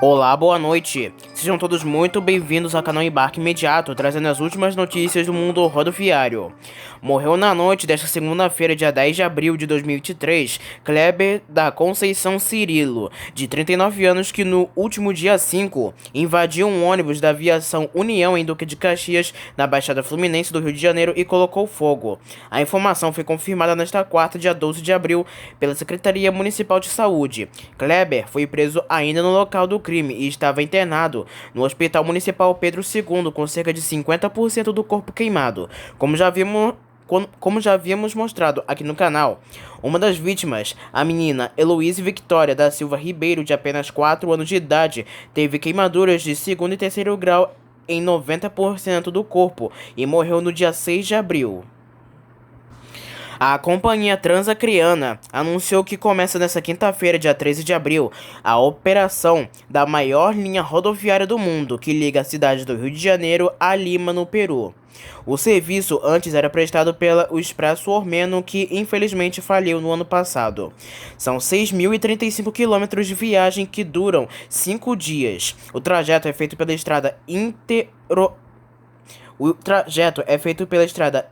Olá, boa noite. Sejam todos muito bem-vindos ao canal Embarque Imediato, trazendo as últimas notícias do mundo rodoviário. Morreu na noite desta segunda-feira, dia 10 de abril de 2023, Kleber da Conceição Cirilo, de 39 anos, que no último dia 5 invadiu um ônibus da aviação União em Duque de Caxias, na Baixada Fluminense do Rio de Janeiro, e colocou fogo. A informação foi confirmada nesta quarta, dia 12 de abril, pela Secretaria Municipal de Saúde. Kleber foi preso ainda no local do crime e estava internado no Hospital Municipal Pedro II com cerca de 50% do corpo queimado. Como já havíamos mostrado aqui no canal, uma das vítimas, a menina Heloíse Victoria da Silva Ribeiro, de apenas 4 anos de idade, teve queimaduras de segundo e terceiro grau em 90% do corpo e morreu no dia 6 de abril. A companhia Transacriana anunciou que começa nesta quinta-feira, dia 13 de abril, a operação da maior linha rodoviária do mundo, que liga a cidade do Rio de Janeiro a Lima, no Peru. O serviço antes era prestado pela Expresso Ormeno, que infelizmente faliu no ano passado. São 6.035 quilômetros de viagem que duram 5 dias. O trajeto é feito pela estrada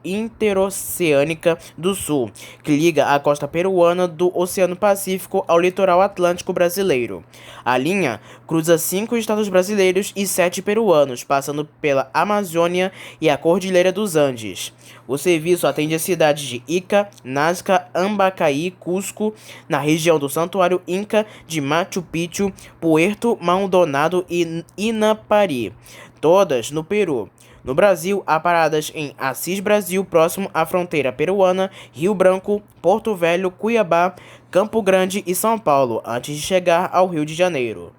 Interoceânica do Sul, que liga a costa peruana do Oceano Pacífico ao litoral atlântico brasileiro. A linha cruza 5 estados brasileiros e 7 peruanos, passando pela Amazônia e a Cordilheira dos Andes. O serviço atende as cidades de Ica, Nazca, Ambacaí, Cusco, na região do Santuário Inca de Machu Picchu, Puerto Maldonado e Inapari, todas no Peru. No Brasil, há paradas em Assis Brasil, próximo à fronteira peruana, Rio Branco, Porto Velho, Cuiabá, Campo Grande e São Paulo, antes de chegar ao Rio de Janeiro.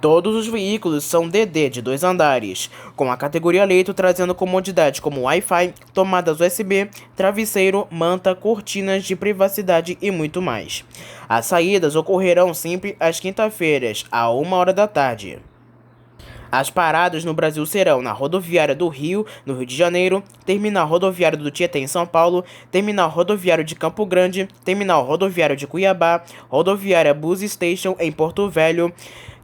Todos os veículos são DD de 2 andares, com a categoria leito trazendo comodidades como Wi-Fi, tomadas USB, travesseiro, manta, cortinas de privacidade e muito mais. As saídas ocorrerão sempre às quinta-feiras, à 1h da tarde. As paradas no Brasil serão na Rodoviária do Rio, no Rio de Janeiro, Terminal Rodoviário do Tietê, em São Paulo, Terminal Rodoviário de Campo Grande, Terminal Rodoviário de Cuiabá, Rodoviária Bus Station em Porto Velho,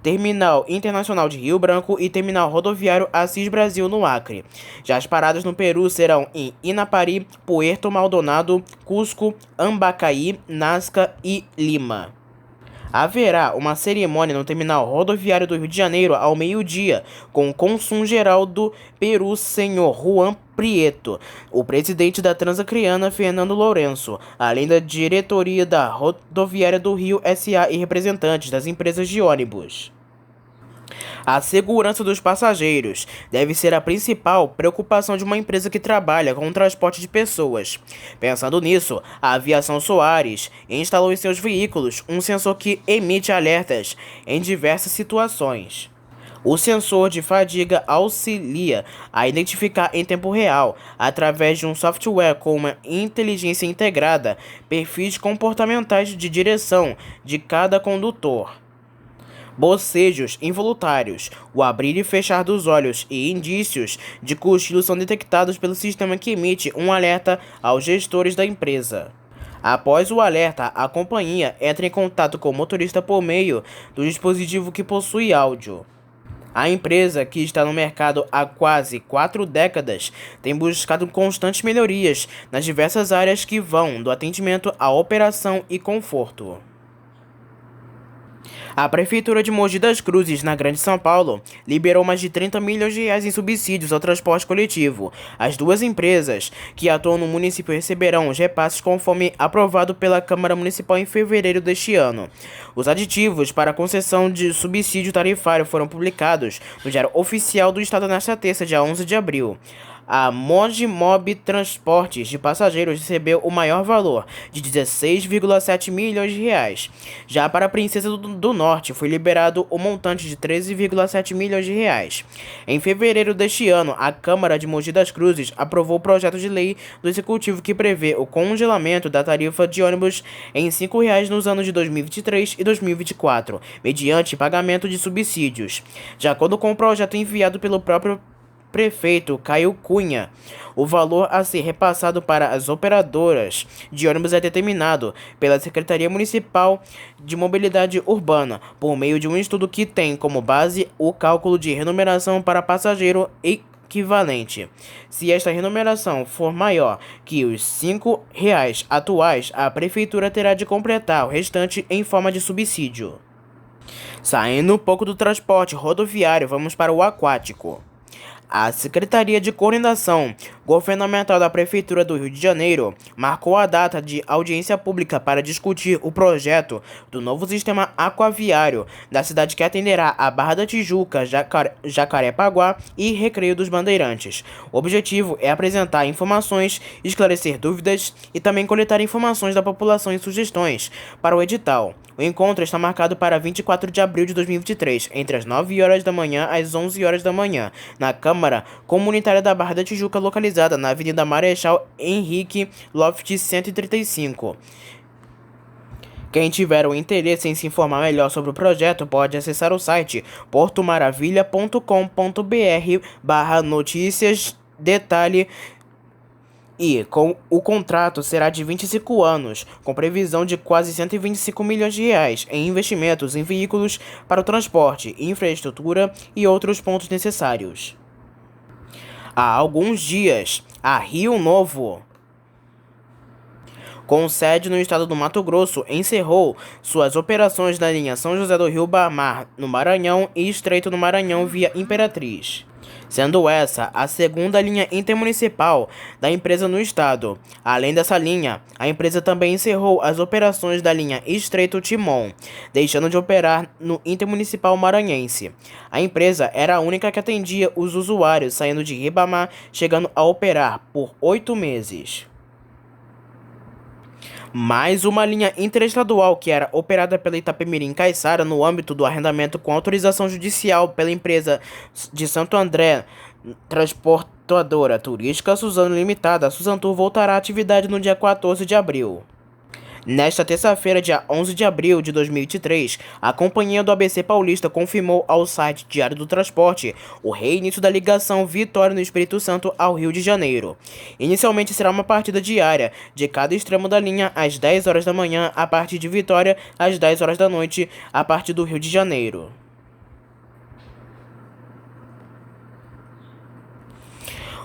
Terminal Internacional de Rio Branco e Terminal Rodoviário Assis Brasil, no Acre. Já as paradas no Peru serão em Inapari, Puerto Maldonado, Cusco, Ambacaí, Nazca e Lima. Haverá uma cerimônia no terminal rodoviário do Rio de Janeiro ao meio-dia, com o cônsul geral do Peru, senhor Juan Prieto, o presidente da Transacriana, Fernando Lourenço, além da diretoria da Rodoviária do Rio S.A. e representantes das empresas de ônibus. A segurança dos passageiros deve ser a principal preocupação de uma empresa que trabalha com o transporte de pessoas. Pensando nisso, a Aviação Soares instalou em seus veículos um sensor que emite alertas em diversas situações. O sensor de fadiga auxilia a identificar em tempo real, através de um software com uma inteligência integrada, perfis comportamentais de direção de cada condutor. Bocejos involuntários, o abrir e fechar dos olhos e indícios de cochilo são detectados pelo sistema, que emite um alerta aos gestores da empresa. Após o alerta, a companhia entra em contato com o motorista por meio do dispositivo que possui áudio. A empresa, que está no mercado há quase 4 décadas, tem buscado constantes melhorias nas diversas áreas que vão do atendimento à operação e conforto. A Prefeitura de Mogi das Cruzes, na Grande São Paulo, liberou mais de 30 milhões de reais em subsídios ao transporte coletivo. As duas empresas que atuam no município receberão os repasses conforme aprovado pela Câmara Municipal em fevereiro deste ano. Os aditivos para a concessão de subsídio tarifário foram publicados no Diário Oficial do Estado nesta terça, dia 11 de abril. A Mojimob Transportes de Passageiros recebeu o maior valor, de 16,7 milhões de reais. Já para a Princesa do Norte foi liberado o montante de 13,7 milhões de reais. Em fevereiro deste ano, a Câmara de Mogi das Cruzes aprovou o projeto de lei do Executivo que prevê o congelamento da tarifa de ônibus em R$ 5,00 nos anos de 2023 e 2024, mediante pagamento de subsídios. De acordo com o projeto enviado pelo próprio prefeito Caio Cunha. O valor a ser repassado para as operadoras de ônibus é determinado pela Secretaria Municipal de Mobilidade Urbana, por meio de um estudo que tem como base o cálculo de remuneração para passageiro equivalente. Se esta remuneração for maior que os R$ 5 atuais, a Prefeitura terá de completar o restante em forma de subsídio. Saindo um pouco do transporte rodoviário, vamos para o aquático. A Secretaria de Coordenação Governamental da Prefeitura do Rio de Janeiro marcou a data de audiência pública para discutir o projeto do novo sistema aquaviário da cidade que atenderá a Barra da Tijuca, Jacarepaguá e Recreio dos Bandeirantes. O objetivo é apresentar informações, esclarecer dúvidas e também coletar informações da população e sugestões para o edital. O encontro está marcado para 24 de abril de 2023, entre as 9 horas da manhã às 11 horas da manhã, na Câmara Comunitária da Barra da Tijuca, localizada na Avenida Marechal Henrique Loft 135. Quem tiver o interesse em se informar melhor sobre o projeto pode acessar o site portomaravilha.com.br/notícias detalhe. E o contrato será de 25 anos, com previsão de quase R$ 125 milhões em investimentos em veículos para o transporte, infraestrutura e outros pontos necessários. Há alguns dias, a Rio Novo, com sede no estado do Mato Grosso, encerrou suas operações na linha São José do Rio Barmar, no Maranhão, e Estreito no Maranhão via Imperatriz, sendo essa a segunda linha intermunicipal da empresa no estado. Além dessa linha, a empresa também encerrou as operações da linha Estreito Timon, deixando de operar no intermunicipal maranhense. A empresa era a única que atendia os usuários saindo de Ribamar, chegando a operar por 8 meses. Mais uma linha interestadual que era operada pela Itapemirim-Caiçara no âmbito do arrendamento com autorização judicial pela empresa de Santo André, transportadora turística Suzano Limitada, a Suzantur, voltará à atividade no dia 14 de abril. Nesta terça-feira, dia 11 de abril de 2023, a companhia do ABC Paulista confirmou ao site Diário do Transporte o reinício da ligação Vitória no Espírito Santo ao Rio de Janeiro. Inicialmente será uma partida diária de cada extremo da linha às 10 horas da manhã a partir de Vitória, às 10 horas da noite a partir do Rio de Janeiro.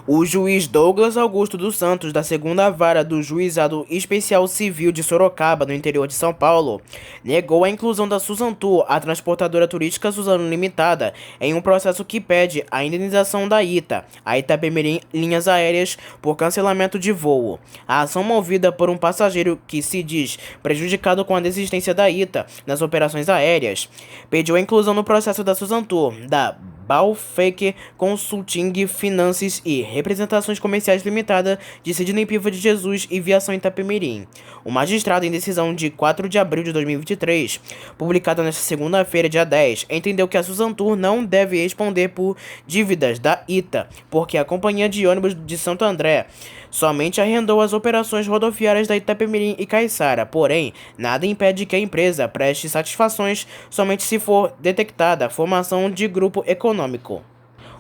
O juiz Douglas Augusto dos Santos, da 2ª Vara do Juizado Especial Civil de Sorocaba, no interior de São Paulo, negou a inclusão da Suzantur, a transportadora turística Suzano Limitada, em um processo que pede a indenização da ITA, a Itapemirim Linhas Aéreas, por cancelamento de voo. A ação, movida por um passageiro que se diz prejudicado com a desistência da ITA nas operações aéreas, pediu a inclusão no processo da Suzantur, da Balfaker Consulting Finances e Representações Comerciais Limitada, de Sidney Piva de Jesus e Viação Itapemirim. O magistrado, em decisão de 4 de abril de 2023, publicada nesta segunda-feira, dia 10, entendeu que a Suzantur não deve responder por dívidas da ITA, porque a companhia de ônibus de Santo André somente arrendou as operações rodoviárias da Itapemirim e Caiçara. Porém, nada impede que a empresa preste satisfações somente se for detectada a formação de grupo econômico.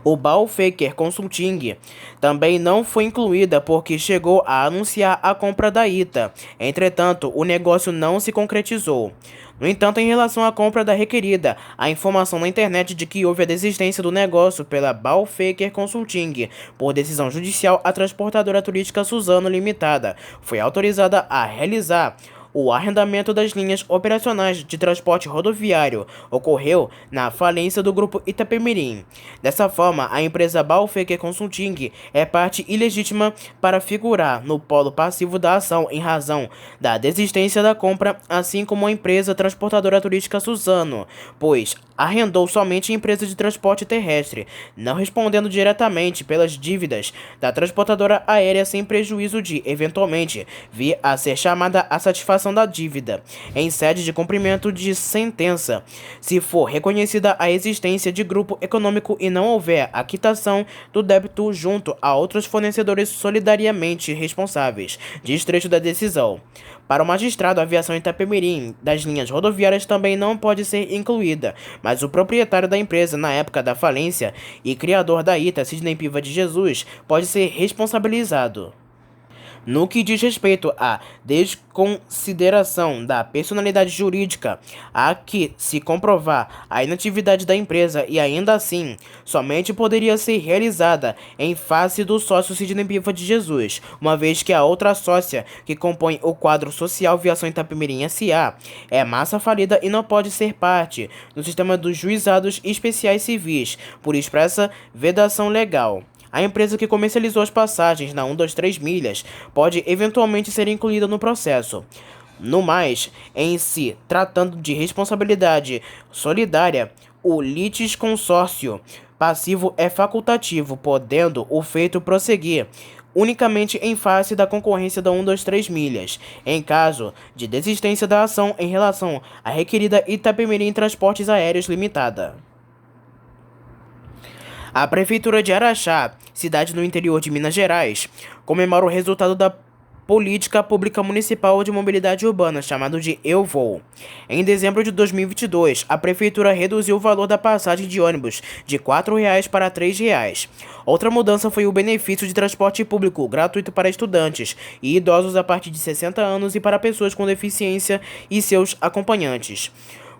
O Balfaker Consulting também não foi incluída porque chegou a anunciar a compra da ITA. Entretanto, o negócio não se concretizou. No entanto, em relação à compra da requerida, a informação na internet de que houve a desistência do negócio pela Balfaker Consulting por decisão judicial, a transportadora turística Suzano Limitada foi autorizada a realizar o arrendamento das linhas operacionais de transporte rodoviário ocorreu na falência do grupo Itapemirim. Dessa forma, a empresa Balfaker Consulting é parte ilegítima para figurar no polo passivo da ação em razão da desistência da compra, assim como a empresa transportadora turística Suzano, pois arrendou somente a empresa de transporte terrestre, não respondendo diretamente pelas dívidas da transportadora aérea, sem prejuízo de, eventualmente, vir a ser chamada a satisfação da dívida em sede de cumprimento de sentença, se for reconhecida a existência de grupo econômico e não houver a quitação do débito junto a outros fornecedores solidariamente responsáveis, diz trecho da decisão. Para o magistrado, a aviação Itapemirim das linhas rodoviárias também não pode ser incluída, mas o proprietário da empresa na época da falência e criador da ITA, Sidney Piva de Jesus, pode ser responsabilizado. No que diz respeito à desconsideração da personalidade jurídica, há que se comprovar a inatividade da empresa e ainda assim, somente poderia ser realizada em face do sócio Sidney Piva de Jesus, uma vez que a outra sócia que compõe o quadro social Viação Itapemirim S.A. é massa falida e não pode ser parte no sistema dos juizados especiais civis, por expressa vedação legal. A empresa que comercializou as passagens na 123 Milhas pode eventualmente ser incluída no processo. No mais, em se tratando de responsabilidade solidária, o litisconsórcio passivo é facultativo, podendo o feito prosseguir unicamente em face da concorrência da 123 Milhas, em caso de desistência da ação em relação à requerida Itapemirim Transportes Aéreos Limitada. A Prefeitura de Araxá, cidade no interior de Minas Gerais, comemora o resultado da Política Pública Municipal de Mobilidade Urbana, chamado de Eu Vou. Em dezembro de 2022, a Prefeitura reduziu o valor da passagem de ônibus de R$ 4,00 para R$ 3,00. Outra mudança foi o benefício de transporte público gratuito para estudantes e idosos a partir de 60 anos e para pessoas com deficiência e seus acompanhantes.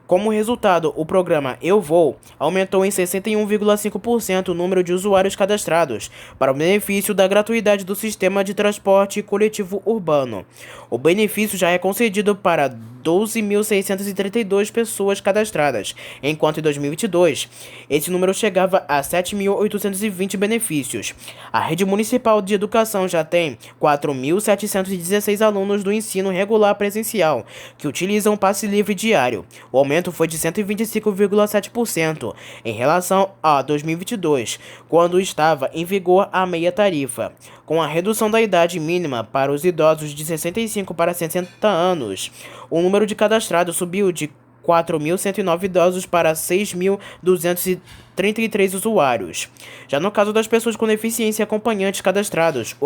Como resultado, o programa Eu Vou aumentou em 61,5% o número de usuários cadastrados para o benefício da gratuidade do sistema de transporte coletivo urbano. O benefício já é concedido para 12.632 pessoas cadastradas, enquanto em 2022 esse número chegava a 7.820 benefícios. A rede municipal de educação já tem 4.716 alunos do ensino regular presencial que utilizam o passe livre diário. O aumento foi de 125,7% em relação a 2022, quando estava em vigor a meia tarifa. Com a redução da idade mínima para os idosos de 65 para 60 anos, o número de cadastrados subiu de 4.109 idosos para 6.233 usuários. Já no caso das pessoas com deficiência e acompanhantes cadastrados,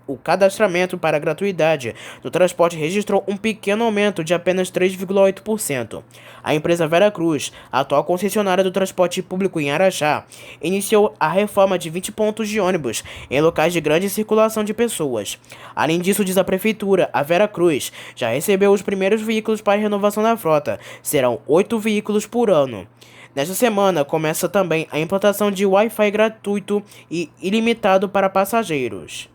o cadastramento para a gratuidade do transporte registrou um pequeno aumento de apenas 3,8%. A empresa Vera Cruz, a atual concessionária do transporte público em Araxá, iniciou a reforma de 20 pontos de ônibus em locais de grande circulação de pessoas. Além disso, diz a Prefeitura, a Vera Cruz já recebeu os primeiros veículos para a renovação da frota. Serão 8 veículos por ano. Nesta semana, começa também a implantação de Wi-Fi gratuito e ilimitado para passageiros.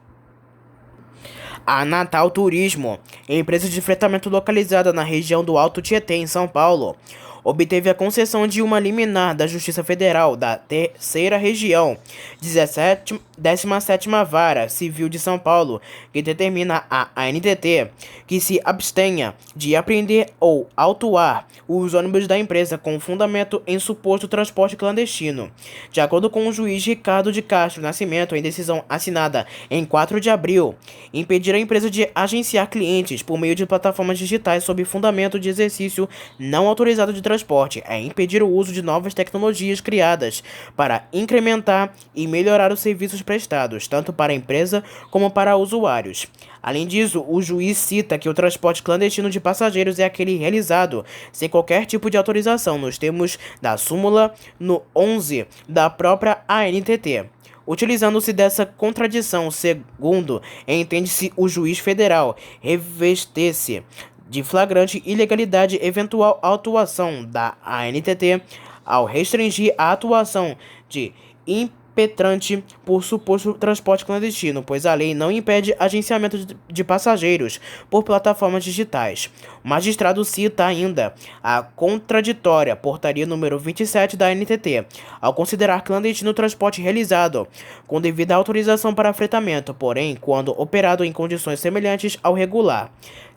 A Natal Turismo, empresa de fretamento localizada na região do Alto Tietê, em São Paulo, obteve a concessão de uma liminar da Justiça Federal da Terceira Região, 17ª Vara Civil de São Paulo, que determina a ANTT que se abstenha de apreender ou autuar os ônibus da empresa com fundamento em suposto transporte clandestino. De acordo com o juiz Ricardo de Castro Nascimento, em decisão assinada em 4 de abril, impedir a empresa de agenciar clientes por meio de plataformas digitais sob fundamento de exercício não autorizado de transporte é impedir o uso de novas tecnologias criadas para incrementar e melhorar os serviços prestados, tanto para a empresa como para usuários. Além disso, o juiz cita que o transporte clandestino de passageiros é aquele realizado sem qualquer tipo de autorização, nos termos da súmula no 11 da própria ANTT. Utilizando-se dessa contradição, segundo entende-se o juiz federal, reveste-se de flagrante ilegalidade eventual atuação da ANTT ao restringir a atuação de impetrante por suposto transporte clandestino, pois a lei não impede agenciamento de passageiros por plataformas digitais. O magistrado cita ainda a contraditória portaria número 27 da ANTT, ao considerar clandestino o transporte realizado com devida autorização para fretamento, porém, quando operado em condições semelhantes ao regular.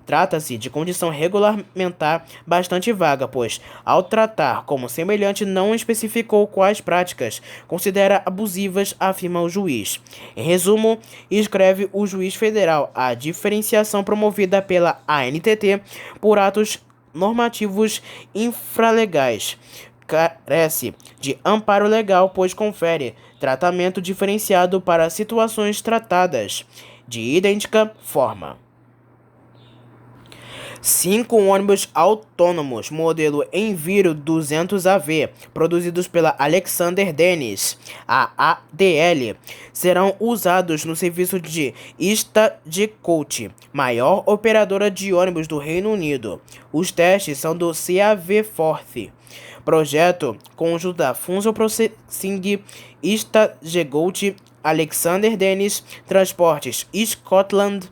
Trata-se de condição regulamentar bastante vaga, pois, ao tratar como semelhante, não especificou quais práticas considera abusivas, afirma o juiz. Em resumo, escreve o juiz federal, a diferenciação promovida pela ANTT por atos normativos infralegais carece de amparo legal, pois confere tratamento diferenciado para situações tratadas de idêntica forma. 5 ônibus autônomos modelo Enviro 200AV, produzidos pela Alexander Dennis, a ADL, serão usados no serviço de Stagecoach, maior operadora de ônibus do Reino Unido. Os testes são do CAV Forth, projeto conjunto da Funsal Processing, Stagecoach, Alexander Dennis Transportes Scotland,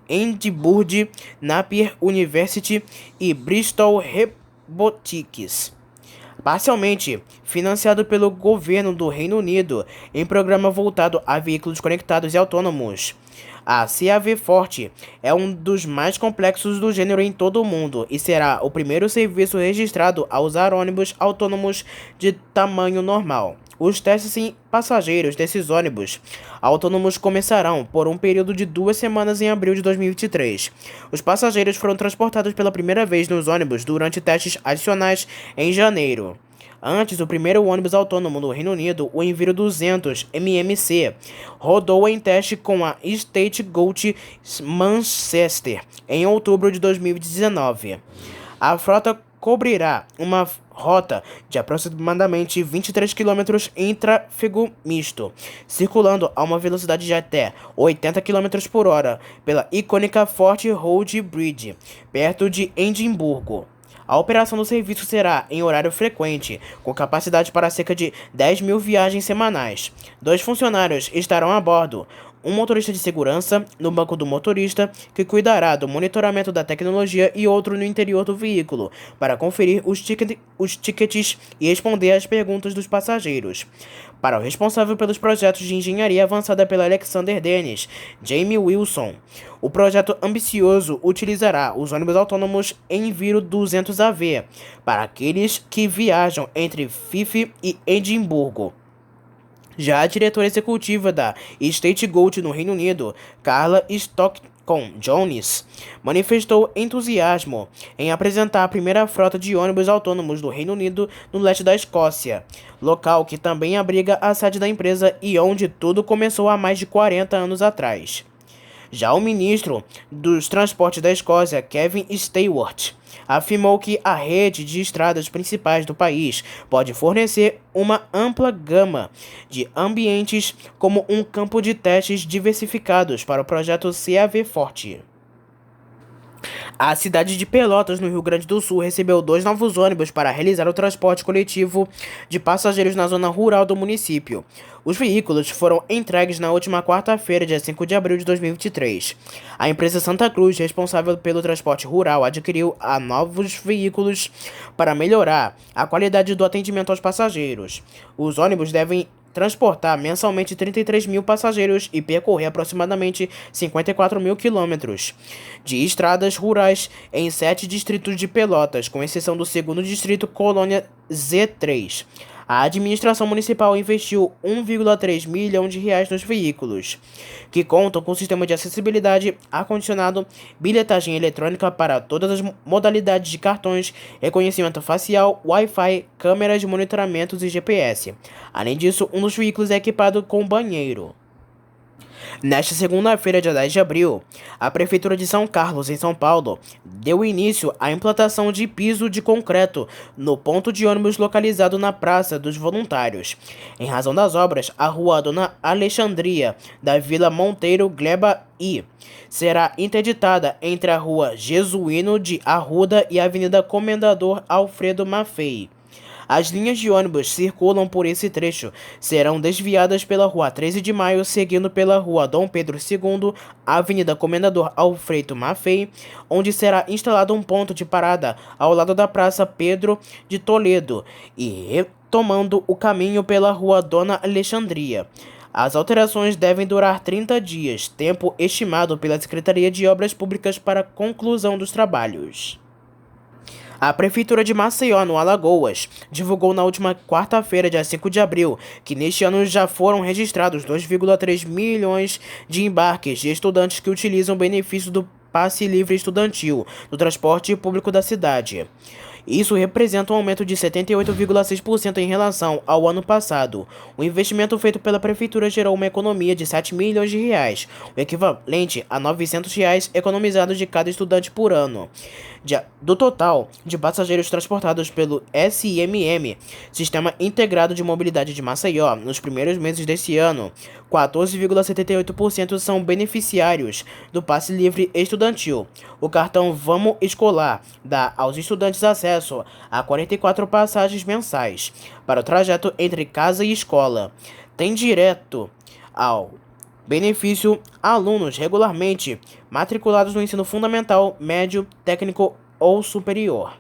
Edinburgh, Napier University e Bristol Robotics. Parcialmente financiado pelo governo do Reino Unido em programa voltado a veículos conectados e autônomos. A CAV Forte é um dos mais complexos do gênero em todo o mundo e será o primeiro serviço registrado a usar ônibus autônomos de tamanho normal. Os testes em passageiros desses ônibus autônomos começarão por um período de 2 semanas em abril de 2023. Os passageiros foram transportados pela primeira vez nos ônibus durante testes adicionais em janeiro. Antes, o primeiro ônibus autônomo do Reino Unido, o Enviro 200 MMC, rodou em teste com a Stagecoach Manchester em outubro de 2019. A frota cobrirá uma rota de aproximadamente 23 km em tráfego misto, circulando a uma velocidade de até 80 km por hora pela icônica Forth Road Bridge, perto de Edimburgo. A operação do serviço será em horário frequente, com capacidade para cerca de 10.000 viagens semanais. 2 funcionários estarão a bordo. Um motorista de segurança no banco do motorista, que cuidará do monitoramento da tecnologia, e outro no interior do veículo, para conferir os tickets e responder às perguntas dos passageiros. Para o responsável pelos projetos de engenharia avançada pela Alexander Dennis, Jamie Wilson, o projeto ambicioso utilizará os ônibus autônomos Enviro 200AV para aqueles que viajam entre Fife e Edimburgo. Já a diretora executiva da Stagecoach no Reino Unido, Carla Stockton-Jones, manifestou entusiasmo em apresentar a primeira frota de ônibus autônomos do Reino Unido no leste da Escócia, local que também abriga a sede da empresa e onde tudo começou há mais de 40 anos atrás. Já o ministro dos Transportes da Escócia, Kevin Stewart, afirmou que a rede de estradas principais do país pode fornecer uma ampla gama de ambientes como um campo de testes diversificados para o projeto CAV Forte. A cidade de Pelotas, no Rio Grande do Sul, recebeu 2 novos ônibus para realizar o transporte coletivo de passageiros na zona rural do município. Os veículos foram entregues na última quarta-feira, dia 5 de abril de 2023. A empresa Santa Cruz, responsável pelo transporte rural, adquiriu novos veículos para melhorar a qualidade do atendimento aos passageiros. Os ônibus devem transportar mensalmente 33.000 passageiros e percorrer aproximadamente 54.000 quilômetros de estradas rurais em 7 distritos de Pelotas, com exceção do 2º distrito, Colônia Z3. A administração municipal investiu R$ 1,3 milhão nos veículos, que contam com sistema de acessibilidade, ar-condicionado, bilhetagem eletrônica para todas as modalidades de cartões, reconhecimento facial, Wi-Fi, câmeras de monitoramento e GPS. Além disso, um dos veículos é equipado com banheiro. Nesta segunda-feira, dia 10 de abril, a Prefeitura de São Carlos, em São Paulo, deu início à implantação de piso de concreto no ponto de ônibus localizado na Praça dos Voluntários. Em razão das obras, a Rua Dona Alexandria, da Vila Monteiro Gleba I, será interditada entre a Rua Jesuíno de Arruda e a Avenida Comendador Alfredo Maffei. As linhas de ônibus circulam por esse trecho serão desviadas pela Rua 13 de Maio, seguindo pela Rua Dom Pedro II, Avenida Comendador Alfredo Maffei, onde será instalado um ponto de parada ao lado da Praça Pedro de Toledo, e retomando o caminho pela Rua Dona Alexandria. As alterações devem durar 30 dias, tempo estimado pela Secretaria de Obras Públicas para a conclusão dos trabalhos. A Prefeitura de Maceió, no Alagoas, divulgou na última quarta-feira, dia 5 de abril, que neste ano já foram registrados 2,3 milhões de embarques de estudantes que utilizam o benefício do Passe Livre Estudantil do transporte público da cidade. Isso representa um aumento de 78,6% em relação ao ano passado. O investimento feito pela prefeitura gerou uma economia de 7 milhões de reais, o equivalente a R$ 900 reais economizados de cada estudante por ano. Do total de passageiros transportados pelo SIMM, Sistema Integrado de Mobilidade de Maceió, nos primeiros meses desse ano, 14,78% são beneficiários do Passe Livre Estudantil. O cartão Vamos Escolar dá aos estudantes acesso a 44 passagens mensais para o trajeto entre casa e escola. Tem direto ao benefício alunos regularmente matriculados no ensino fundamental, médio, técnico ou superior.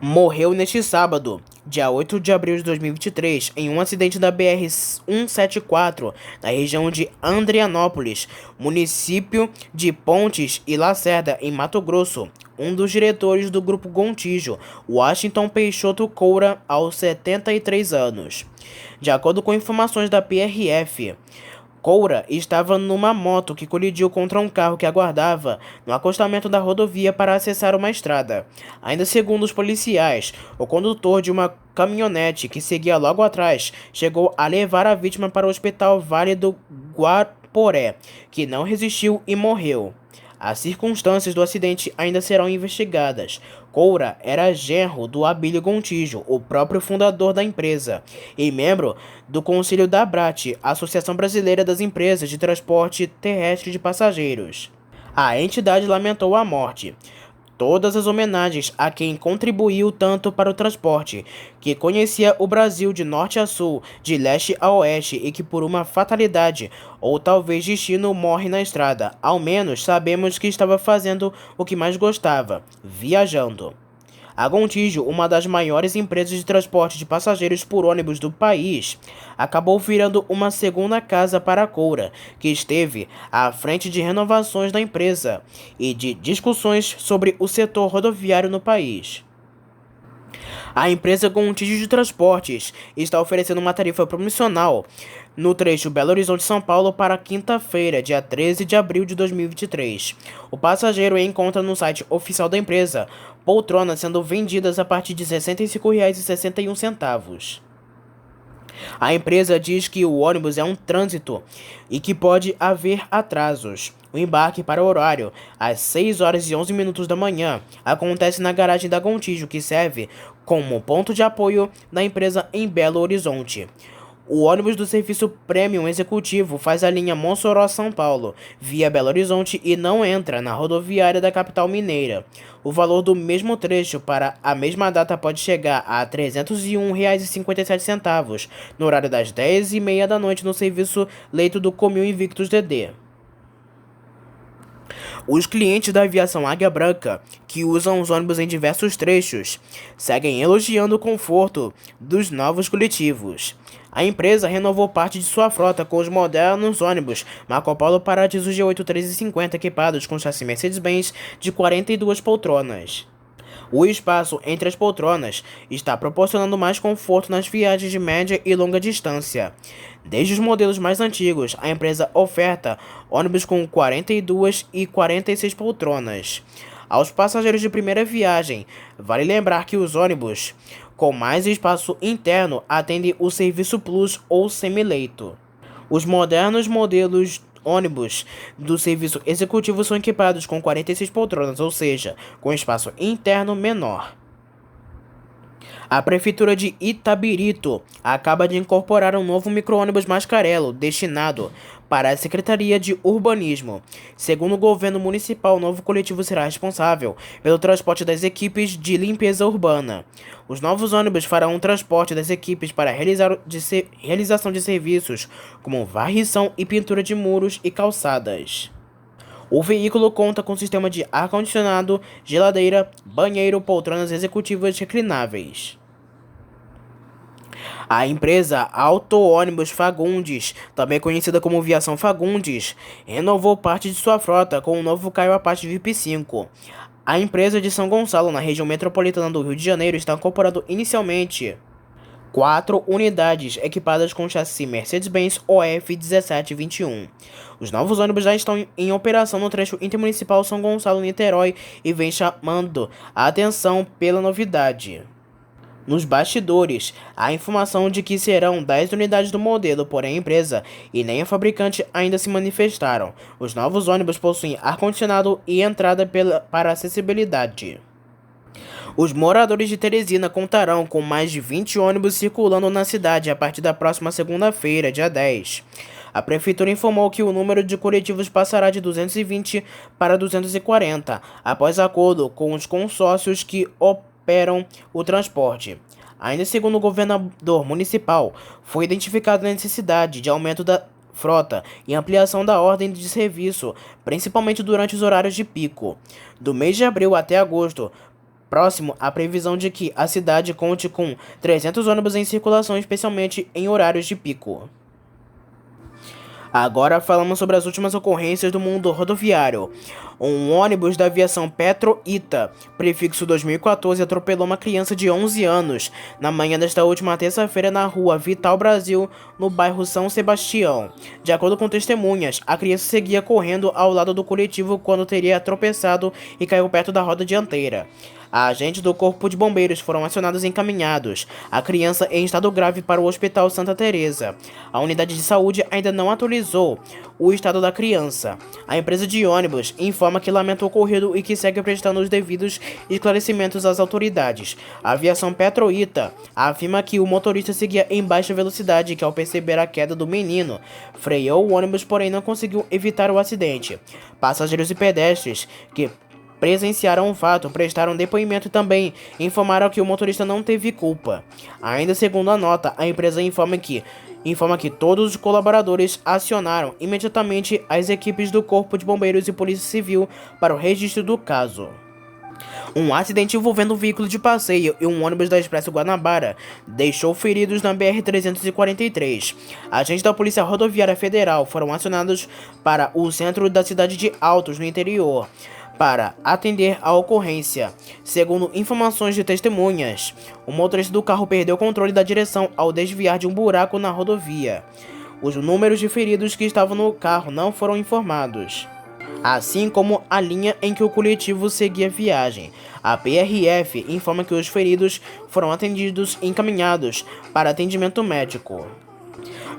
Morreu neste sábado, dia 8 de abril de 2023, em um acidente da BR-174, na região de Andrianópolis, município de Pontes e Lacerda, em Mato Grosso, um dos diretores do Grupo Gontijo, Washington Peixoto Coura, aos 73 anos. De acordo com informações da PRF, Coura estava numa moto que colidiu contra um carro que aguardava no acostamento da rodovia para acessar uma estrada. Ainda segundo os policiais, o condutor de uma caminhonete que seguia logo atrás chegou a levar a vítima para o Hospital Vale do Guaporé, que não resistiu e morreu. As circunstâncias do acidente ainda serão investigadas. Coura era genro do Abílio Gontijo, o próprio fundador da empresa, e membro do Conselho da ABRAT, Associação Brasileira das Empresas de Transporte Terrestre de Passageiros. A entidade lamentou a morte. Todas as homenagens a quem contribuiu tanto para o transporte, que conhecia o Brasil de norte a sul, de leste a oeste e que por uma fatalidade ou talvez destino morre na estrada. Ao menos sabemos que estava fazendo o que mais gostava, viajando. A Gontijo, uma das maiores empresas de transporte de passageiros por ônibus do país, acabou virando uma segunda casa para a Coura, que esteve à frente de renovações da empresa e de discussões sobre o setor rodoviário no país. A empresa Gontijo de Transportes está oferecendo uma tarifa promocional no trecho Belo Horizonte-São Paulo para quinta-feira, dia 13 de abril de 2023. O passageiro encontra no site oficial da empresa poltronas sendo vendidas a partir de R$ 65,61. A empresa diz que o ônibus é um trânsito e que pode haver atrasos. O embarque para o horário, às 6 horas e 11 minutos da manhã, acontece na garagem da Gontijo, que serve como ponto de apoio da empresa em Belo Horizonte. O ônibus do serviço Premium Executivo faz a linha Mossoró-São Paulo, via Belo Horizonte e não entra na rodoviária da capital mineira. O valor do mesmo trecho para a mesma data pode chegar a R$ 301,57 no horário das 10h30 da noite no serviço Leito do Comil Invictus DD. Os clientes da aviação Águia Branca, que usam os ônibus em diversos trechos, seguem elogiando o conforto dos novos coletivos. A empresa renovou parte de sua frota com os modernos ônibus Marco Polo Paradiso G8 equipados com chassi Mercedes-Benz de 42 poltronas. O espaço entre as poltronas está proporcionando mais conforto nas viagens de média e longa distância. Desde os modelos mais antigos, a empresa oferta ônibus com 42 e 46 poltronas. Aos passageiros de primeira viagem, vale lembrar que os ônibus com mais espaço interno atendem o serviço Plus ou semileito. Os modernos modelos ônibus do serviço executivo são equipados com 46 poltronas, ou seja, com espaço interno menor. A Prefeitura de Itabirito acaba de incorporar um novo micro-ônibus Mascarello, destinado para a Secretaria de Urbanismo. Segundo o governo municipal, o novo coletivo será responsável pelo transporte das equipes de limpeza urbana. Os novos ônibus farão o transporte das equipes para realização de serviços como varrição e pintura de muros e calçadas. O veículo conta com sistema de ar-condicionado, geladeira, banheiro, poltronas executivas reclináveis. A empresa Auto-ônibus Fagundes, também conhecida como Viação Fagundes, renovou parte de sua frota com o novo Caio Apache VIP5. A empresa de São Gonçalo, na região metropolitana do Rio de Janeiro, está incorporando inicialmente 4 unidades equipadas com chassi Mercedes-Benz OF 1721. Os novos ônibus já estão em operação no trecho intermunicipal São Gonçalo-Niterói e vem chamando a atenção pela novidade. Nos bastidores, há informação de que serão 10 unidades do modelo, porém a empresa e nem a fabricante ainda se manifestaram. Os novos ônibus possuem ar-condicionado e entrada para acessibilidade. Os moradores de Teresina contarão com mais de 20 ônibus circulando na cidade a partir da próxima segunda-feira, dia 10. A prefeitura informou que o número de coletivos passará de 220 para 240, após acordo com os consórcios que operam o transporte. Ainda segundo o governador municipal, foi identificada a necessidade de aumento da frota e ampliação da ordem de serviço, principalmente durante os horários de pico. Do mês de abril até agosto próximo, a previsão de que a cidade conte com 300 ônibus em circulação, especialmente em horários de pico. Agora falamos sobre as últimas ocorrências do mundo rodoviário. Um ônibus da aviação Petro-Ita, prefixo 2014, atropelou uma criança de 11 anos na manhã desta última terça-feira na rua Vital Brasil, no bairro São Sebastião. De acordo com testemunhas, a criança seguia correndo ao lado do coletivo quando teria tropeçado e caiu perto da roda dianteira. Agentes do Corpo de Bombeiros foram acionados e encaminhados a criança em estado grave para o Hospital Santa Teresa. A unidade de saúde ainda não atualizou o estado da criança. A empresa de ônibus informa que lamenta o ocorrido e que segue prestando os devidos esclarecimentos às autoridades. A aviação Petro-Ita afirma que o motorista seguia em baixa velocidade e que, ao perceber a queda do menino, freou o ônibus, porém não conseguiu evitar o acidente. Passageiros e pedestres que presenciaram o fato, prestaram depoimento e também informaram que o motorista não teve culpa. Ainda segundo a nota, a empresa informa que todos os colaboradores acionaram imediatamente as equipes do Corpo de Bombeiros e Polícia Civil para o registro do caso. Um acidente envolvendo um veículo de passeio e um ônibus da Expresso Guanabara deixou feridos na BR-343. Agentes da Polícia Rodoviária Federal foram acionados para o centro da cidade de Altos, no interior, para atender a ocorrência. Segundo informações de testemunhas, o motorista do carro perdeu o controle da direção ao desviar de um buraco na rodovia. Os números de feridos que estavam no carro não foram informados, assim como a linha em que o coletivo seguia viagem. A PRF informa que os feridos foram atendidos e encaminhados para atendimento médico.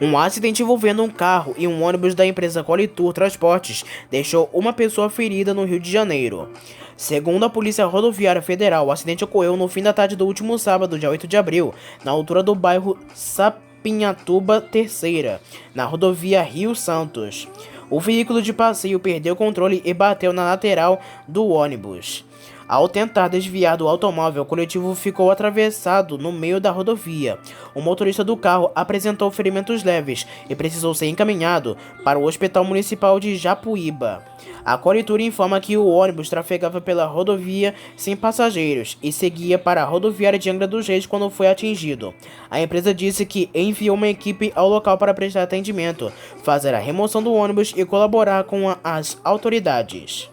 Um acidente envolvendo um carro e um ônibus da empresa Qualitur Transportes deixou uma pessoa ferida no Rio de Janeiro. Segundo a Polícia Rodoviária Federal, o acidente ocorreu no fim da tarde do último sábado, dia 8 de abril, na altura do bairro Sapinhatuba Terceira, na rodovia Rio Santos. O veículo de passeio perdeu o controle e bateu na lateral do ônibus. Ao tentar desviar do automóvel, o coletivo ficou atravessado no meio da rodovia. O motorista do carro apresentou ferimentos leves e precisou ser encaminhado para o Hospital Municipal de Japuíba. A Qualitur informa que o ônibus trafegava pela rodovia sem passageiros e seguia para a rodoviária de Angra dos Reis quando foi atingido. A empresa disse que enviou uma equipe ao local para prestar atendimento, fazer a remoção do ônibus e colaborar com as autoridades.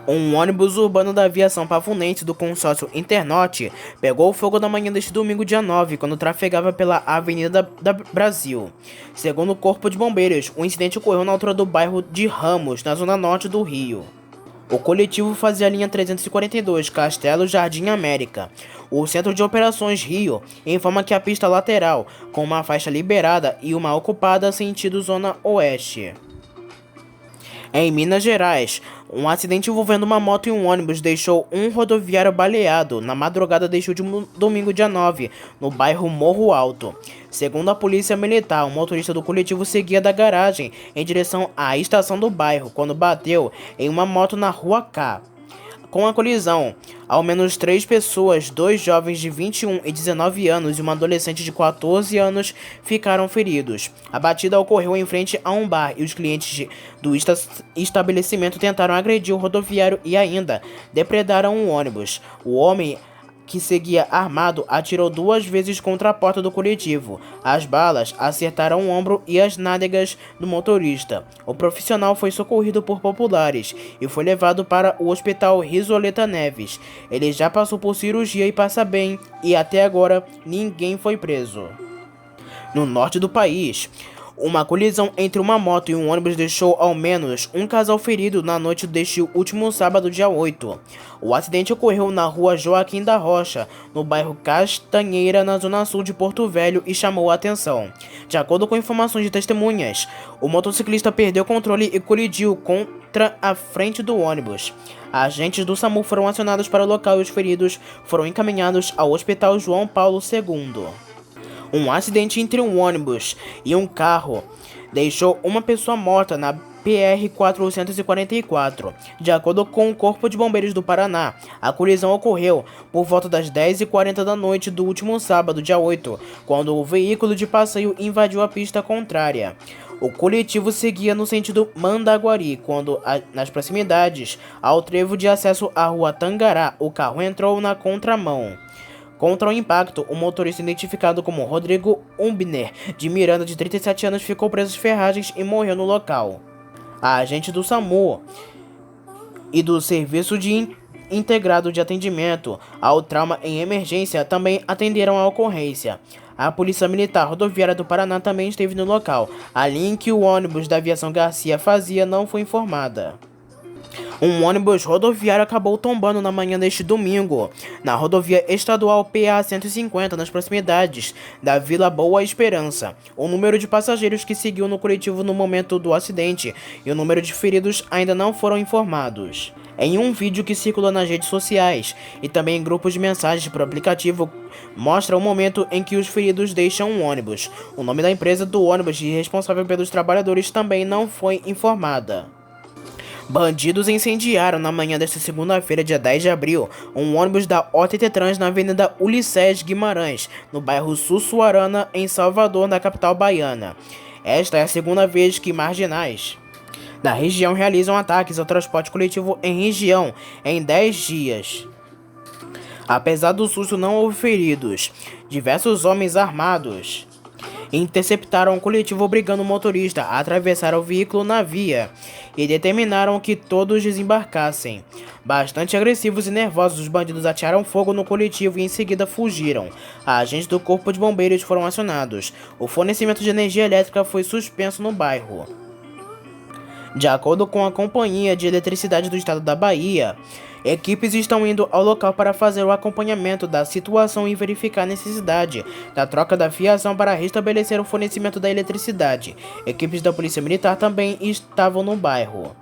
Um ônibus urbano da aviação Pavunense do consórcio Internorte pegou fogo na manhã deste domingo, dia 9, quando trafegava pela Avenida da Brasil. Segundo o Corpo de Bombeiros, o incidente ocorreu na altura do bairro de Ramos, na zona norte do Rio. O coletivo fazia a linha 342, Castelo Jardim América. O Centro de Operações Rio informa que a pista lateral, com uma faixa liberada e uma ocupada sentido zona oeste. Em Minas Gerais, um acidente envolvendo uma moto e um ônibus deixou um rodoviário baleado na madrugada deste último domingo, dia 9, no bairro Morro Alto. Segundo a polícia militar, o motorista do coletivo seguia da garagem em direção à estação do bairro quando bateu em uma moto na Rua K. Com a colisão, ao menos 3 pessoas, 2 jovens de 21 e 19 anos e uma adolescente de 14 anos ficaram feridos. A batida ocorreu em frente a um bar e os clientes do estabelecimento tentaram agredir o rodoviário e ainda depredaram um ônibus. O homem que seguia armado, atirou 2 vezes contra a porta do coletivo. As balas acertaram o ombro e as nádegas do motorista. O profissional foi socorrido por populares e foi levado para o hospital Risoleta Neves. Ele já passou por cirurgia e passa bem, e até agora ninguém foi preso. No norte do país, uma colisão entre uma moto e um ônibus deixou ao menos um casal ferido na noite deste último sábado, dia 8. O acidente ocorreu na rua Joaquim da Rocha, no bairro Castanheira, na zona sul de Porto Velho, e chamou a atenção. De acordo com informações de testemunhas, o motociclista perdeu o controle e colidiu contra a frente do ônibus. Agentes do SAMU foram acionados para o local e os feridos foram encaminhados ao Hospital João Paulo II. Um acidente entre um ônibus e um carro deixou uma pessoa morta na PR-444. De acordo com o Corpo de Bombeiros do Paraná, a colisão ocorreu por volta das 10h40 da noite do último sábado, dia 8, quando o veículo de passeio invadiu a pista contrária. O coletivo seguia no sentido Mandaguari, quando, nas proximidades ao trevo de acesso à rua Tangará, o carro entrou na contramão. Contra o impacto, o motorista, identificado como Rodrigo Umbner, de Miranda, de 37 anos, ficou preso às ferragens e morreu no local. A agente do SAMU e do Serviço Integrado de Atendimento ao Trauma em Emergência também atenderam a ocorrência. A Polícia Militar Rodoviária do Paraná também esteve no local. A linha em que o ônibus da aviação Garcia fazia não foi informada. Um ônibus rodoviário acabou tombando na manhã deste domingo, na rodovia estadual PA-150, nas proximidades da Vila Boa Esperança. O número de passageiros que seguiu no coletivo no momento do acidente e o número de feridos ainda não foram informados. Em um vídeo que circula nas redes sociais e também em grupos de mensagens por aplicativo, mostra o momento em que os feridos deixam um ônibus. O nome da empresa do ônibus e responsável pelos trabalhadores também não foi informada. Bandidos incendiaram na manhã desta segunda-feira, dia 10 de abril, um ônibus da OTT Trans na Avenida Ulisses Guimarães, no bairro Sussuarana, em Salvador, na capital baiana. Esta é a segunda vez que marginais da região realizam ataques ao transporte coletivo em região em 10 dias. Apesar do susto, não houve feridos. Diversos homens armados interceptaram o coletivo, obrigando o motorista a atravessar o veículo na via e determinaram que todos desembarcassem. Bastante agressivos e nervosos, os bandidos atearam fogo no coletivo e em seguida fugiram. Agentes do Corpo de Bombeiros foram acionados. O fornecimento de energia elétrica foi suspenso no bairro. De acordo com a Companhia de Eletricidade do Estado da Bahia, equipes estão indo ao local para fazer o acompanhamento da situação e verificar a necessidade da troca da fiação para restabelecer o fornecimento da eletricidade. Equipes da Polícia Militar também estavam no bairro.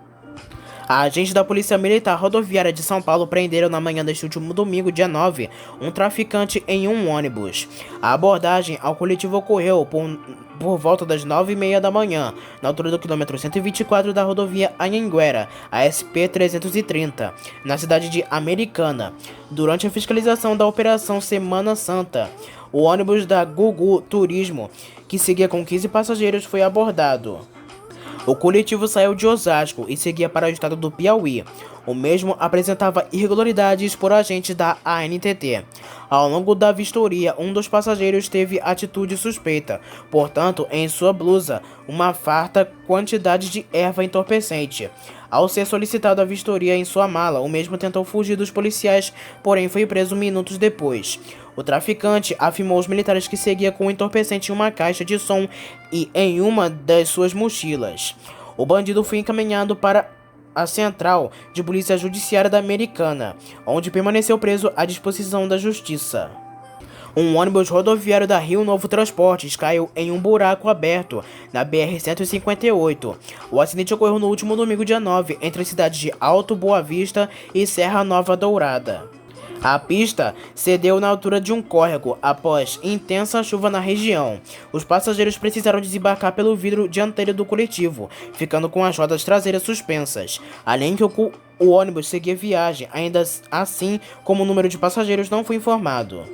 Agentes da Polícia Militar Rodoviária de São Paulo prenderam na manhã deste último domingo, dia 9, um traficante em um ônibus. A abordagem ao coletivo ocorreu por volta das 9h30 da manhã, na altura do quilômetro 124 da rodovia Anhanguera, a SP-330, na cidade de Americana. Durante a fiscalização da Operação Semana Santa, o ônibus da Gugu Turismo, que seguia com 15 passageiros, foi abordado. O coletivo saiu de Osasco e seguia para o estado do Piauí. O mesmo apresentava irregularidades por agentes da ANTT. Ao longo da vistoria, um dos passageiros teve atitude suspeita, portanto, em sua blusa, uma farta quantidade de erva entorpecente. Ao ser solicitado a vistoria em sua mala, o mesmo tentou fugir dos policiais, porém foi preso minutos depois. O traficante afirmou aos militares que seguia com o entorpecente em uma caixa de som e em uma das suas mochilas. O bandido foi encaminhado para a Central de Polícia Judiciária da Americana, onde permaneceu preso à disposição da Justiça. Um ônibus rodoviário da Rio Novo Transportes caiu em um buraco aberto na BR-158. O acidente ocorreu no último domingo, dia 9, entre as cidades de Alto Boa Vista e Serra Nova Dourada. A pista cedeu na altura de um córrego após intensa chuva na região. Os passageiros precisaram desembarcar pelo vidro dianteiro do coletivo, ficando com as rodas traseiras suspensas. Além que o ônibus seguia viagem, ainda assim como o número de passageiros não foi informado.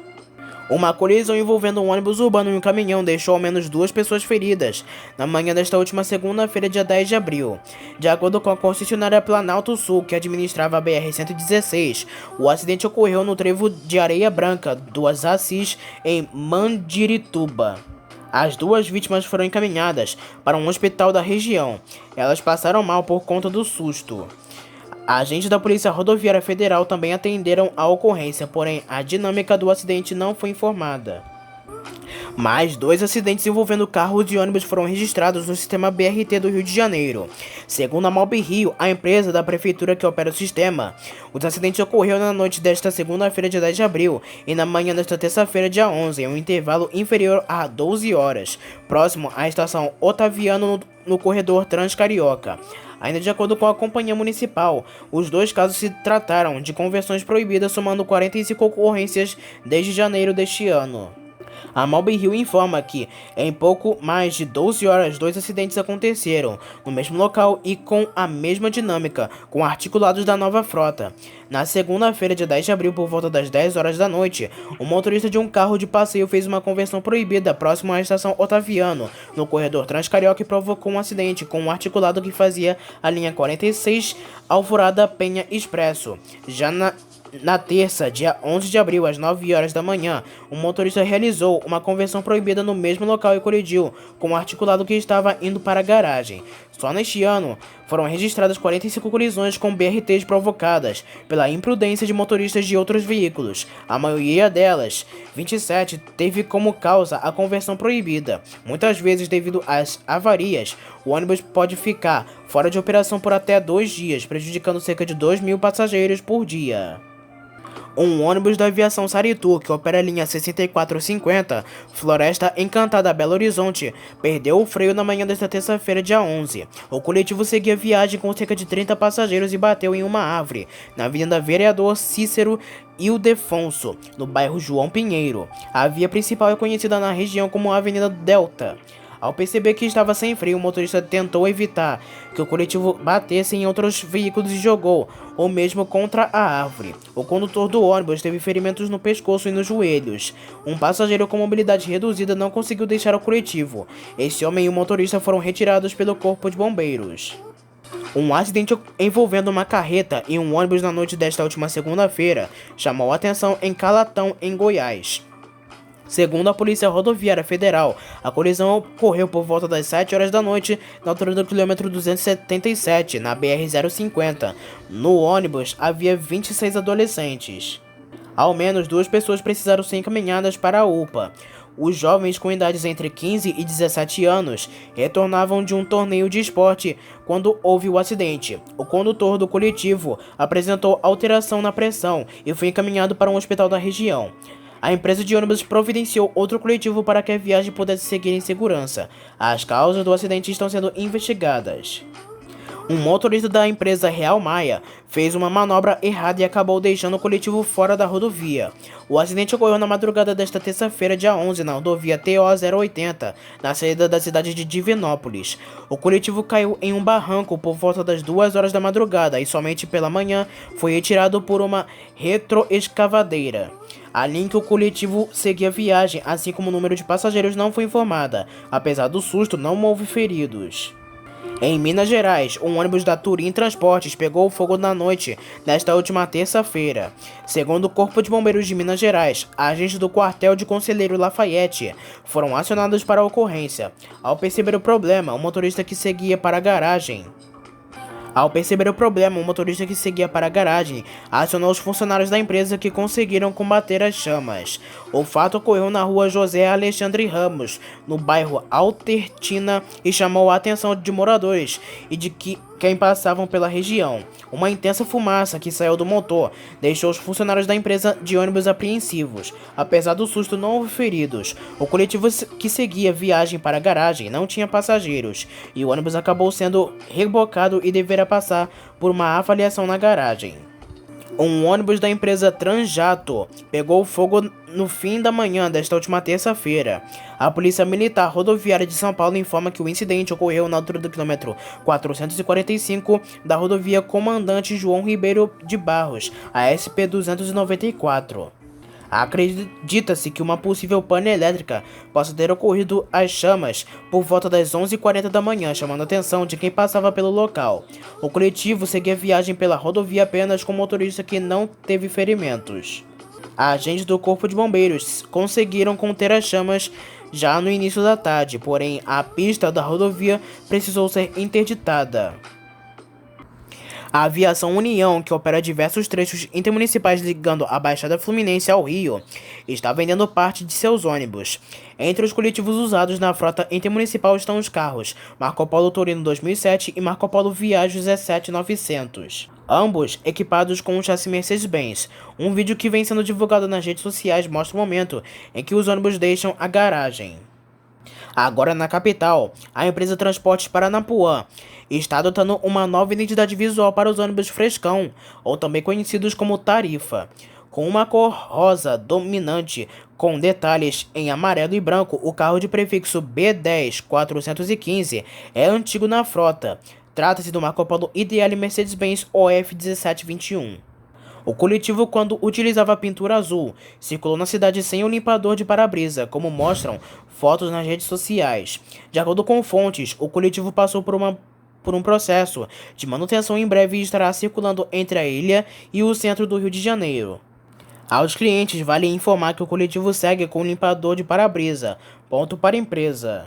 Uma colisão envolvendo um ônibus urbano e um caminhão deixou ao menos 2 pessoas feridas na manhã desta última segunda-feira, dia 10 de abril. De acordo com a concessionária Planalto Sul, que administrava a BR-116, o acidente ocorreu no trevo de Areia Branca do Assis, em Mandirituba. As 2 vítimas foram encaminhadas para um hospital da região. Elas passaram mal por conta do susto. Agentes da Polícia Rodoviária Federal também atenderam a ocorrência, porém a dinâmica do acidente não foi informada. Mais 2 acidentes envolvendo carros e ônibus foram registrados no sistema BRT do Rio de Janeiro. Segundo a Mob Rio, a empresa da prefeitura que opera o sistema, os acidentes ocorreram na noite desta segunda-feira, dia 10 de abril, e na manhã desta terça-feira, dia 11, em um intervalo inferior a 12 horas, próximo à estação Otaviano, no corredor Transcarioca. Ainda de acordo com a companhia municipal, os 2 casos se trataram de conversões proibidas, somando 45 ocorrências desde janeiro deste ano. A Mob Rio informa que, em pouco mais de 12 horas, 2 acidentes aconteceram no mesmo local e com a mesma dinâmica, com articulados da nova frota. Na segunda-feira, dia 10 de abril, por volta das 10 horas da noite, o motorista de um carro de passeio fez uma conversão proibida próximo à estação Otaviano, no corredor Transcarioca, e provocou um acidente com um articulado que fazia a linha 46 Alvorada Penha Expresso. Já na terça, dia 11 de abril, às 9 horas da manhã, o motorista realizou uma conversão proibida no mesmo local e colidiu com o articulado que estava indo para a garagem. Só neste ano, foram registradas 45 colisões com BRTs provocadas pela imprudência de motoristas de outros veículos. A maioria delas, 27, teve como causa a conversão proibida. Muitas vezes, devido às avarias, o ônibus pode ficar fora de operação por até 2 dias, prejudicando cerca de 2.000 passageiros por dia. Um ônibus da aviação Saritu, que opera a linha 6450, Floresta Encantada, Belo Horizonte, perdeu o freio na manhã desta terça-feira, dia 11. O coletivo seguia viagem com cerca de 30 passageiros e bateu em uma árvore, na Avenida Vereador Cícero Ildefonso, no bairro João Pinheiro. A via principal é conhecida na região como Avenida Delta. Ao perceber que estava sem freio, o motorista tentou evitar que o coletivo batesse em outros veículos e jogou o mesmo contra a árvore. O condutor do ônibus teve ferimentos no pescoço e nos joelhos. Um passageiro com mobilidade reduzida não conseguiu deixar o coletivo. Esse homem e o motorista foram retirados pelo Corpo de Bombeiros. Um acidente envolvendo uma carreta e um ônibus na noite desta última segunda-feira chamou a atenção em Calatão, em Goiás. Segundo a Polícia Rodoviária Federal, a colisão ocorreu por volta das 7 horas da noite, na altura do quilômetro 277, na BR-050. No ônibus havia 26 adolescentes. Ao menos 2 pessoas precisaram ser encaminhadas para a UPA. Os jovens com idades entre 15 e 17 anos retornavam de um torneio de esporte quando houve o acidente. O condutor do coletivo apresentou alteração na pressão e foi encaminhado para um hospital da região. A empresa de ônibus providenciou outro coletivo para que a viagem pudesse seguir em segurança. As causas do acidente estão sendo investigadas. Um motorista da empresa Real Maia fez uma manobra errada e acabou deixando o coletivo fora da rodovia. O acidente ocorreu na madrugada desta terça-feira, dia 11, na rodovia TO-080, na saída da cidade de Divinópolis. O coletivo caiu em um barranco por volta das 2 horas da madrugada e somente pela manhã foi retirado por uma retroescavadeira. A linha em que o coletivo seguia a viagem, assim como o número de passageiros, não foi informada. Apesar do susto, não houve feridos. Em Minas Gerais, um ônibus da Turim Transportes pegou fogo na noite desta última terça-feira. Segundo o Corpo de Bombeiros de Minas Gerais, agentes do quartel de Conselheiro Lafayette foram acionados para a ocorrência. Ao perceber o problema, o motorista que seguia para a garagem acionou os funcionários da empresa, que conseguiram combater as chamas. O fato ocorreu na rua José Alexandre Ramos, no bairro Altertina, e chamou a atenção de moradores e de quem passavam pela região. Uma intensa fumaça que saiu do motor deixou os funcionários da empresa de ônibus apreensivos. Apesar do susto, não houve feridos. O coletivo que seguia viagem para a garagem não tinha passageiros, e o ônibus acabou sendo rebocado e deverá passar por uma avaliação na garagem. Um ônibus da empresa Transjato pegou fogo no fim da manhã desta última terça-feira. A Polícia Militar Rodoviária de São Paulo informa que o incidente ocorreu na altura do quilômetro 445 da rodovia Comandante João Ribeiro de Barros, a SP-294. Acredita-se que uma possível pane elétrica possa ter ocorrido às chamas por volta das 11h40 da manhã, chamando a atenção de quem passava pelo local. O coletivo seguia viagem pela rodovia apenas com um motorista que não teve ferimentos. Agentes do Corpo de Bombeiros conseguiram conter as chamas já no início da tarde, porém a pista da rodovia precisou ser interditada. A Aviação União, que opera diversos trechos intermunicipais ligando a Baixada Fluminense ao Rio, está vendendo parte de seus ônibus. Entre os coletivos usados na frota intermunicipal estão os carros Marco Polo Torino 2007 e Marco Polo Viagem 17900. Ambos equipados com um chassi Mercedes-Benz. Um vídeo que vem sendo divulgado nas redes sociais mostra o momento em que os ônibus deixam a garagem. Agora na capital, a empresa Transportes Paranapuã está adotando uma nova identidade visual para os ônibus Frescão, ou também conhecidos como Tarifa. Com uma cor rosa dominante com detalhes em amarelo e branco, o carro de prefixo B10-415 é antigo na frota. Trata-se do Marco Polo IDL Mercedes-Benz OF 1721. O coletivo, quando utilizava pintura azul, circulou na cidade sem o limpador de para-brisa, como mostram fotos nas redes sociais. De acordo com fontes, o coletivo passou por um processo de manutenção em breve e estará circulando entre a ilha e o centro do Rio de Janeiro. Aos clientes, vale informar que o coletivo segue com o limpador de para-brisa. Ponto para a empresa.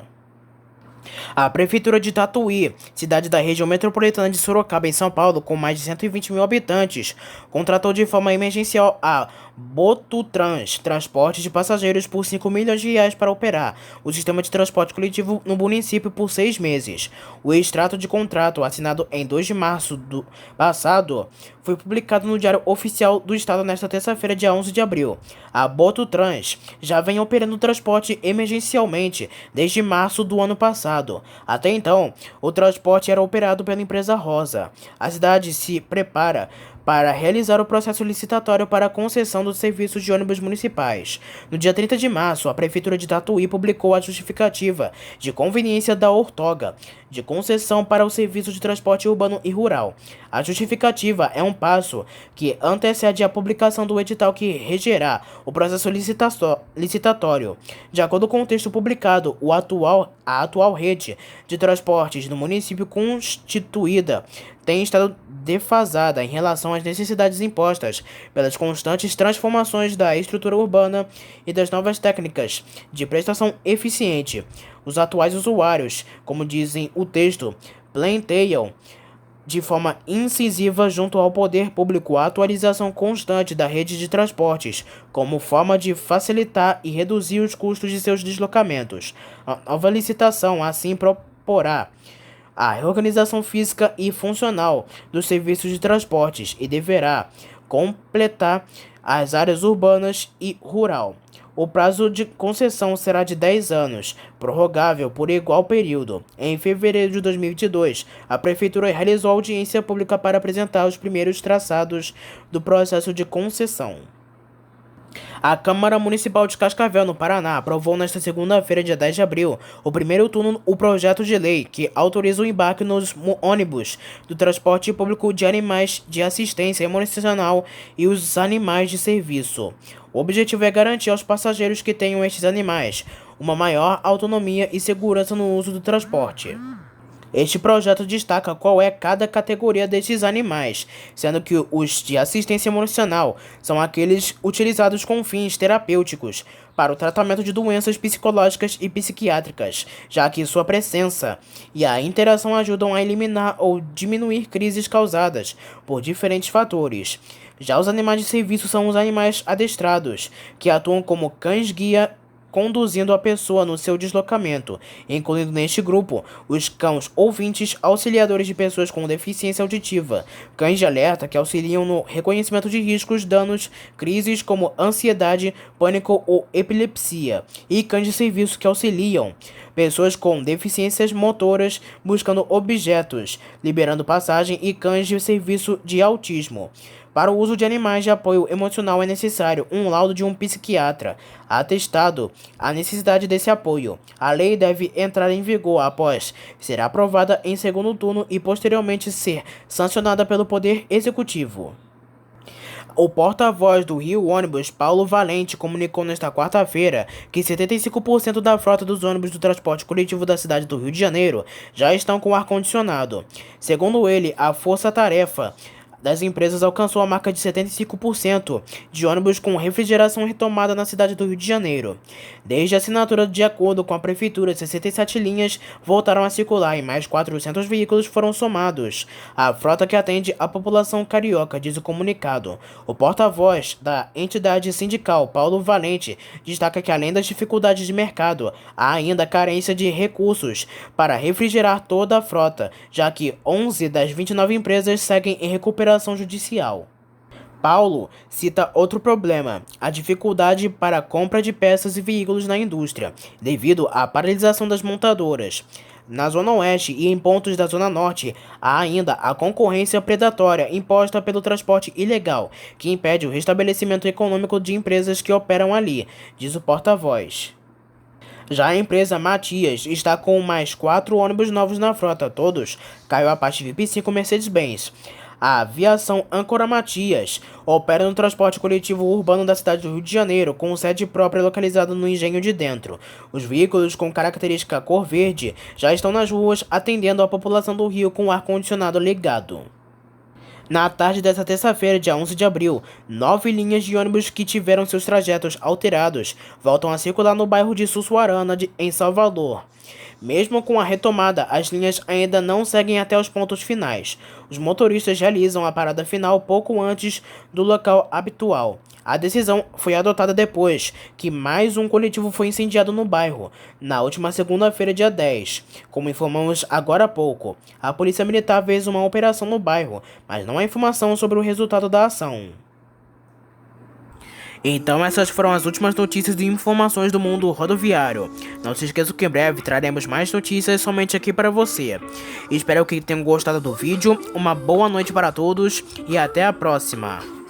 A Prefeitura de Tatuí, cidade da região metropolitana de Sorocaba, em São Paulo, com mais de 120 mil habitantes, contratou de forma emergencial a Botutrans Transporte de Passageiros por R$ 5 milhões para operar o sistema de transporte coletivo no município por 6 meses. O extrato de contrato, assinado em 2 de março do passado, foi publicado no Diário Oficial do Estado nesta terça-feira, dia 11 de abril. A Botutrans já vem operando o transporte emergencialmente desde março do ano passado. Até então, o transporte era operado pela empresa Rosa. A cidade se prepara para realizar o processo licitatório para a concessão dos serviços de ônibus municipais. No dia 30 de março, a Prefeitura de Tatuí publicou a justificativa de conveniência da outorga de concessão para o serviço de transporte urbano e rural. A justificativa é um passo que antecede a publicação do edital que regerá o processo licitatório. De acordo com o texto publicado, a atual rede de transportes no município constituída tem estado defasada em relação às necessidades impostas pelas constantes transformações da estrutura urbana e das novas técnicas de prestação eficiente. Os atuais usuários, como dizem o texto, pleiteiam de forma incisiva junto ao poder público a atualização constante da rede de transportes, como forma de facilitar e reduzir os custos de seus deslocamentos. A nova licitação assim proporá a reorganização física e funcional dos serviços de transportes e deverá completar as áreas urbanas e rural. O prazo de concessão será de 10 anos, prorrogável por igual período. Em fevereiro de 2022, a Prefeitura realizou audiência pública para apresentar os primeiros traçados do processo de concessão. A Câmara Municipal de Cascavel, no Paraná, aprovou nesta segunda-feira, dia 10 de abril, o primeiro turno o projeto de lei que autoriza o embarque nos ônibus do transporte público de animais de assistência emocional e os animais de serviço. O objetivo é garantir aos passageiros que tenham estes animais uma maior autonomia e segurança no uso do transporte. Este projeto destaca qual é cada categoria destes animais, sendo que os de assistência emocional são aqueles utilizados com fins terapêuticos para o tratamento de doenças psicológicas e psiquiátricas, já que sua presença e a interação ajudam a eliminar ou diminuir crises causadas por diferentes fatores. Já os animais de serviço são os animais adestrados, que atuam como cães-guia conduzindo a pessoa no seu deslocamento, incluindo neste grupo os cães ouvintes auxiliadores de pessoas com deficiência auditiva, cães de alerta que auxiliam no reconhecimento de riscos, danos, crises como ansiedade, pânico ou epilepsia, e cães de serviço que auxiliam pessoas com deficiências motoras buscando objetos, liberando passagem, e cães de serviço de autismo. Para o uso de animais de apoio emocional é necessário um laudo de um psiquiatra, atestado a necessidade desse apoio. A lei deve entrar em vigor após ser aprovada em segundo turno e posteriormente ser sancionada pelo Poder Executivo. O porta-voz do Rio Ônibus, Paulo Valente, comunicou nesta quarta-feira que 75% da frota dos ônibus do transporte coletivo da cidade do Rio de Janeiro já estão com ar-condicionado. Segundo ele, a força-tarefa das empresas alcançou a marca de 75% de ônibus com refrigeração retomada na cidade do Rio de Janeiro. Desde a assinatura de acordo com a prefeitura, 67 linhas voltaram a circular e mais 400 veículos foram somados à frota que atende a população carioca, diz o comunicado. O porta-voz da entidade sindical, Paulo Valente, destaca que além das dificuldades de mercado, há ainda carência de recursos para refrigerar toda a frota, já que 11 das 29 empresas seguem em recuperação judicial. Paulo cita outro problema, a dificuldade para a compra de peças e veículos na indústria, devido à paralisação das montadoras. Na Zona Oeste e em pontos da Zona Norte, há ainda a concorrência predatória imposta pelo transporte ilegal, que impede o restabelecimento econômico de empresas que operam ali, diz o porta-voz. Já a empresa Matias está com mais 4 ônibus novos na frota, todos caiu a parte VIP 5 Mercedes-Benz. A aviação Âncora Matias opera no transporte coletivo urbano da cidade do Rio de Janeiro, com sede própria localizada no Engenho de Dentro. Os veículos com característica cor verde já estão nas ruas atendendo a população do Rio com ar-condicionado ligado. Na tarde desta terça-feira, dia 11 de abril, 9 linhas de ônibus que tiveram seus trajetos alterados voltam a circular no bairro de Sussuarana, em Salvador. Mesmo com a retomada, as linhas ainda não seguem até os pontos finais. Os motoristas realizam a parada final pouco antes do local habitual. A decisão foi adotada depois que mais um coletivo foi incendiado no bairro, na última segunda-feira, dia 10. Como informamos agora há pouco, a Polícia Militar fez uma operação no bairro, mas não há informação sobre o resultado da ação. Então essas foram as últimas notícias e informações do mundo rodoviário. Não se esqueça que em breve traremos mais notícias somente aqui para você. Espero que tenham gostado do vídeo, uma boa noite para todos e até a próxima.